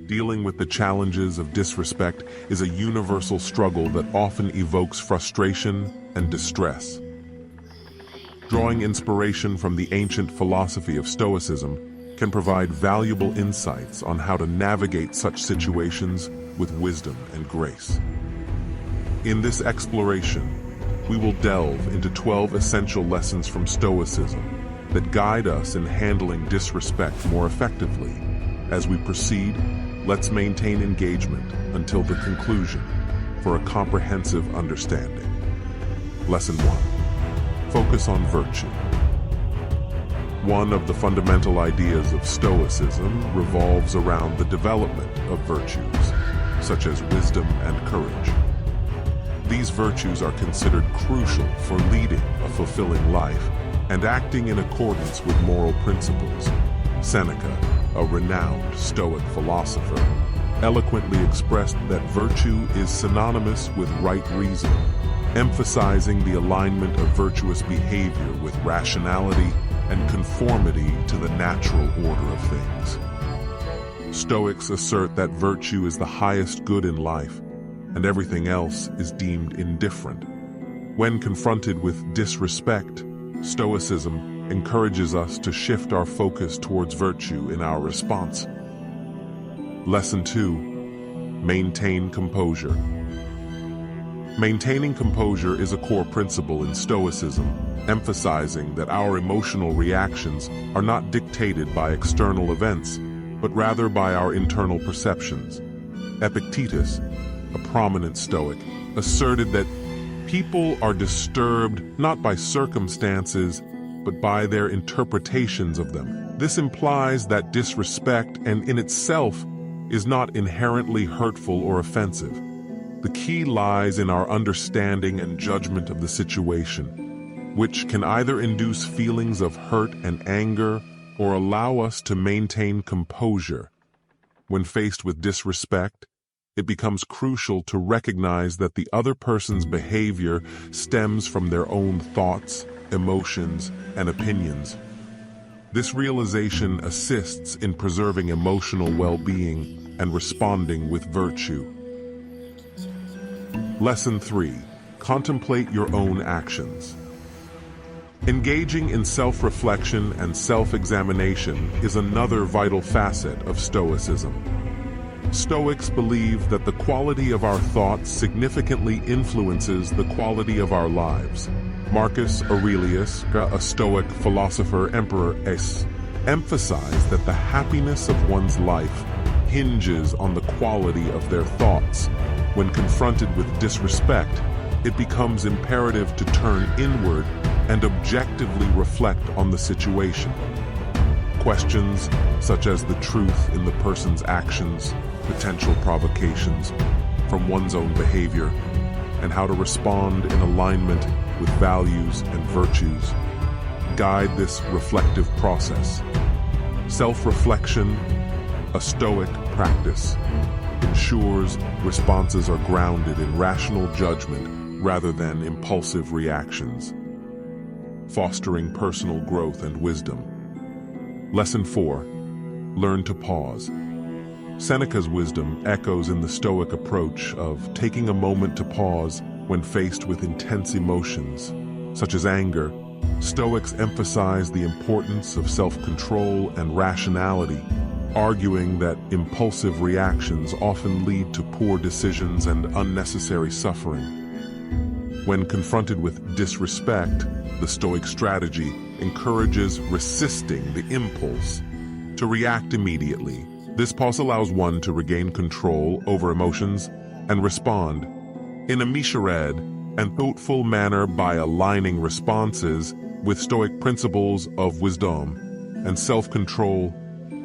Dealing with the challenges of disrespect is a universal struggle that often evokes frustration and distress. Drawing inspiration from the ancient philosophy of Stoicism can provide valuable insights on how to navigate such situations with wisdom and grace. In this exploration, we will delve into 12 essential lessons from Stoicism that guide us in handling disrespect more effectively. As we proceed, let's maintain engagement until the conclusion for a comprehensive understanding. Lesson 1. Focus on virtue. One of the fundamental ideas of Stoicism revolves around the development of virtues, such as wisdom and courage. These virtues are considered crucial for leading a fulfilling life and acting in accordance with moral principles. Seneca, a renowned Stoic philosopher, eloquently expressed that virtue is synonymous with right reason, emphasizing the alignment of virtuous behavior with rationality and conformity to the natural order of things. Stoics assert that virtue is the highest good in life, and everything else is deemed indifferent. When confronted with disrespect, Stoicism encourages us to shift our focus towards virtue in our response. Lesson 2. Maintain composure. Maintaining composure is a core principle in Stoicism, emphasizing that our emotional reactions are not dictated by external events, but rather by our internal perceptions. Epictetus, a prominent Stoic, asserted that people are disturbed not by circumstances, but by their interpretations of them. This implies that disrespect, and in itself, is not inherently hurtful or offensive. The key lies in our understanding and judgment of the situation, which can either induce feelings of hurt and anger or allow us to maintain composure. When faced with disrespect, it becomes crucial to recognize that the other person's behavior stems from their own thoughts, emotions, and opinions. This realization assists in preserving emotional well-being and responding with virtue. Lesson 3. Contemplate your own actions. Engaging in self-reflection and self-examination is another vital facet of Stoicism. Stoics believe that the quality of our thoughts significantly influences the quality of our lives. Marcus Aurelius, a Stoic philosopher emperor, emphasized that the happiness of one's life hinges on the quality of their thoughts. When confronted with disrespect, it becomes imperative to turn inward and objectively reflect on the situation. Questions such as the truth in the person's actions, potential provocations from one's own behavior, and how to respond in alignment with values and virtues guide this reflective process. Self-reflection, a Stoic practice, ensures responses are grounded in rational judgment rather than impulsive reactions, fostering personal growth and wisdom. Lesson 4. Learn to pause. Seneca's wisdom echoes in the Stoic approach of taking a moment to pause when faced with intense emotions, such as anger. Stoics emphasize the importance of self-control and rationality, arguing that impulsive reactions often lead to poor decisions and unnecessary suffering. When confronted with disrespect, the Stoic strategy encourages resisting the impulse to react immediately. This pause allows one to regain control over emotions and respond in a measured and thoughtful manner by aligning responses with Stoic principles of wisdom and self-control.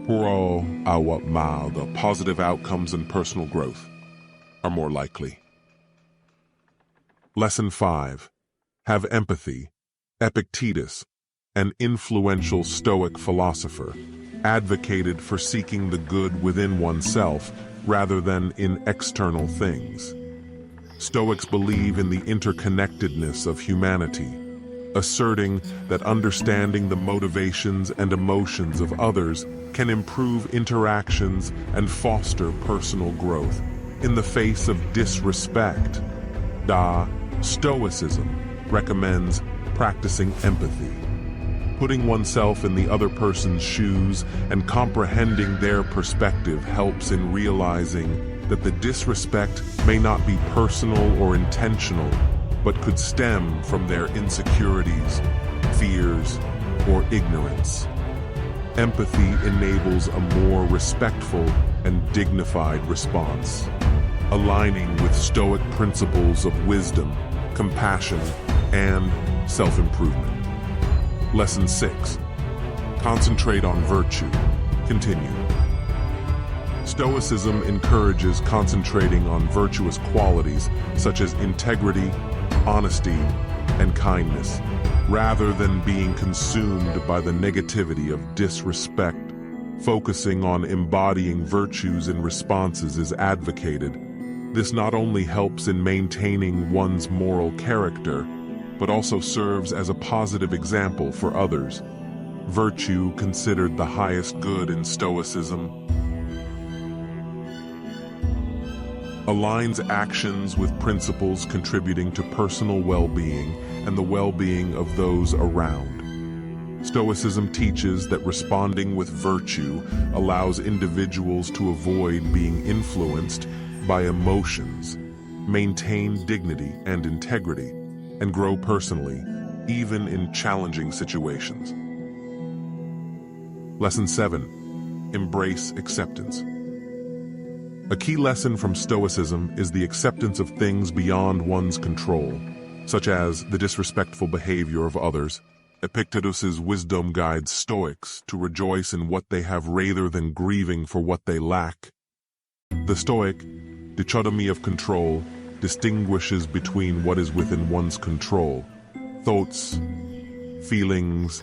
The positive outcomes and personal growth are more likely. Lesson 5. Have empathy. Epictetus, an influential Stoic philosopher, advocated for seeking the good within oneself rather than in external things. Stoics believe in the interconnectedness of humanity, asserting that understanding the motivations and emotions of others can improve interactions and foster personal growth. In the face of disrespect, Stoicism recommends practicing empathy, putting oneself in the other person's shoes and comprehending their perspective helps in realizing that the disrespect may not be personal or intentional, but could stem from their insecurities, fears, or ignorance. Empathy enables a more respectful and dignified response, aligning with Stoic principles of wisdom, compassion, and self-improvement. Lesson 6. Concentrate on virtue. Continue. Stoicism encourages concentrating on virtuous qualities such as integrity, honesty, and kindness, rather than being consumed by the negativity of disrespect. Focusing on embodying virtues in responses is advocated. This not only helps in maintaining one's moral character, but also serves as a positive example for others. Virtue, considered the highest good in Stoicism, aligns actions with principles contributing to personal well-being and the well-being of those around. Stoicism teaches that responding with virtue allows individuals to avoid being influenced by emotions, maintain dignity and integrity, and grow personally, even in challenging situations. Lesson 7. Embrace acceptance. A key lesson from Stoicism is the acceptance of things beyond one's control, such as the disrespectful behavior of others. Epictetus's wisdom guides Stoics to rejoice in what they have rather than grieving for what they lack. The Stoic dichotomy of control distinguishes between what is within one's control, thoughts, feelings,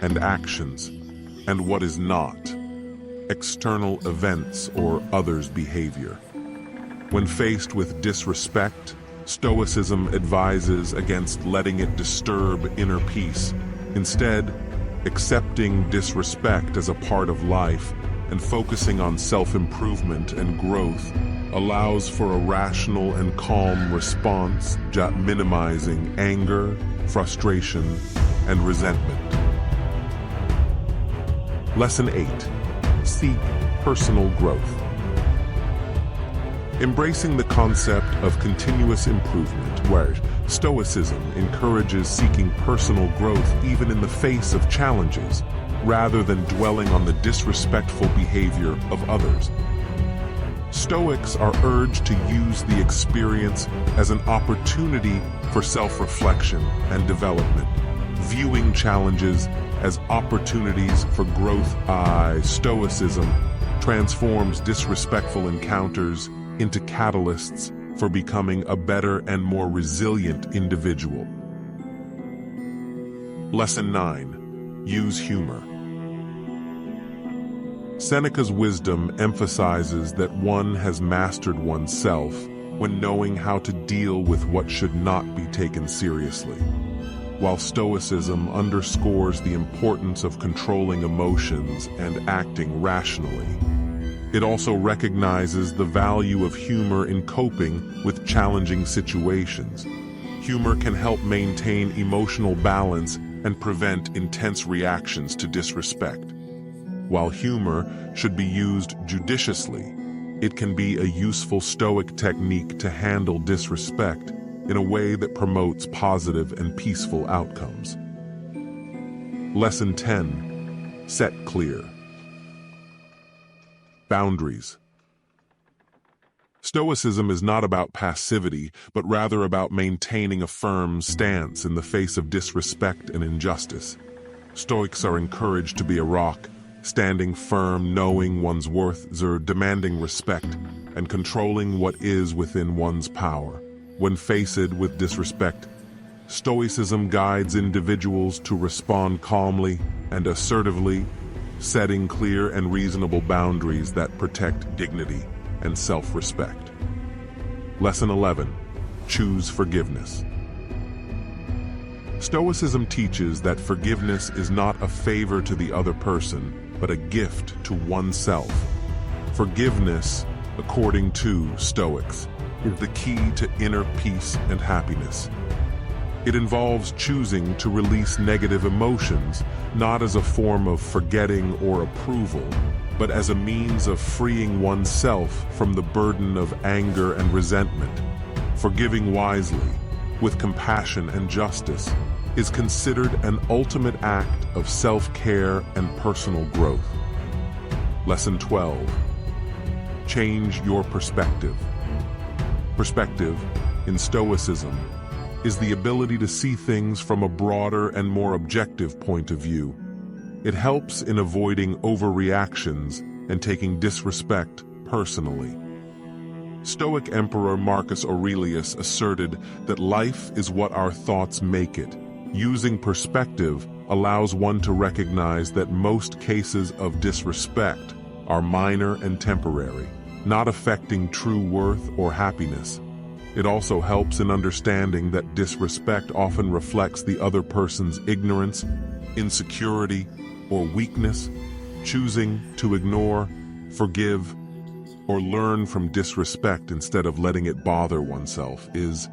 and actions, and what is not, external events or others' behavior. When faced with disrespect, Stoicism advises against letting it disturb inner peace. Instead, accepting disrespect as a part of life and focusing on self-improvement and growth allows for a rational and calm response, minimizing anger, frustration, and resentment. Lesson 8. Seek personal growth. Embracing the concept of continuous improvement, where Stoicism encourages seeking personal growth even in the face of challenges, rather than dwelling on the disrespectful behavior of others. Stoics are urged to use the experience as an opportunity for self-reflection and development, viewing challenges as opportunities for growth. Stoicism transforms disrespectful encounters into catalysts for becoming a better and more resilient individual. Lesson 9. Use humor. Seneca's wisdom emphasizes that one has mastered oneself when knowing how to deal with what should not be taken seriously. While Stoicism underscores the importance of controlling emotions and acting rationally, it also recognizes the value of humor in coping with challenging situations. Humor can help maintain emotional balance and prevent intense reactions to disrespect. While humor should be used judiciously, it can be a useful Stoic technique to handle disrespect in a way that promotes positive and peaceful outcomes. Lesson 10. Set clear boundaries. Stoicism is not about passivity, but rather about maintaining a firm stance in the face of disrespect and injustice. Stoics are encouraged to be a rock, standing firm, knowing one's worth, demanding respect, and controlling what is within one's power. When faced with disrespect, Stoicism guides individuals to respond calmly and assertively, setting clear and reasonable boundaries that protect dignity and self-respect. Lesson 11. Choose forgiveness. Stoicism teaches that forgiveness is not a favor to the other person, but a gift to oneself. Forgiveness, according to Stoics, is the key to inner peace and happiness. It involves choosing to release negative emotions, not as a form of forgetting or approval, but as a means of freeing oneself from the burden of anger and resentment. Forgiving wisely, with compassion and justice, is considered an ultimate act of self-care and personal growth. Lesson 12. Change your perspective. Perspective, in Stoicism, is the ability to see things from a broader and more objective point of view. It helps in avoiding overreactions and taking disrespect personally. Stoic Emperor Marcus Aurelius asserted that life is what our thoughts make it. Using perspective allows one to recognize that most cases of disrespect are minor and temporary, not affecting true worth or happiness. It also helps in understanding that disrespect often reflects the other person's ignorance, insecurity, or weakness. Choosing to ignore, forgive, or learn from disrespect instead of letting it bother oneself is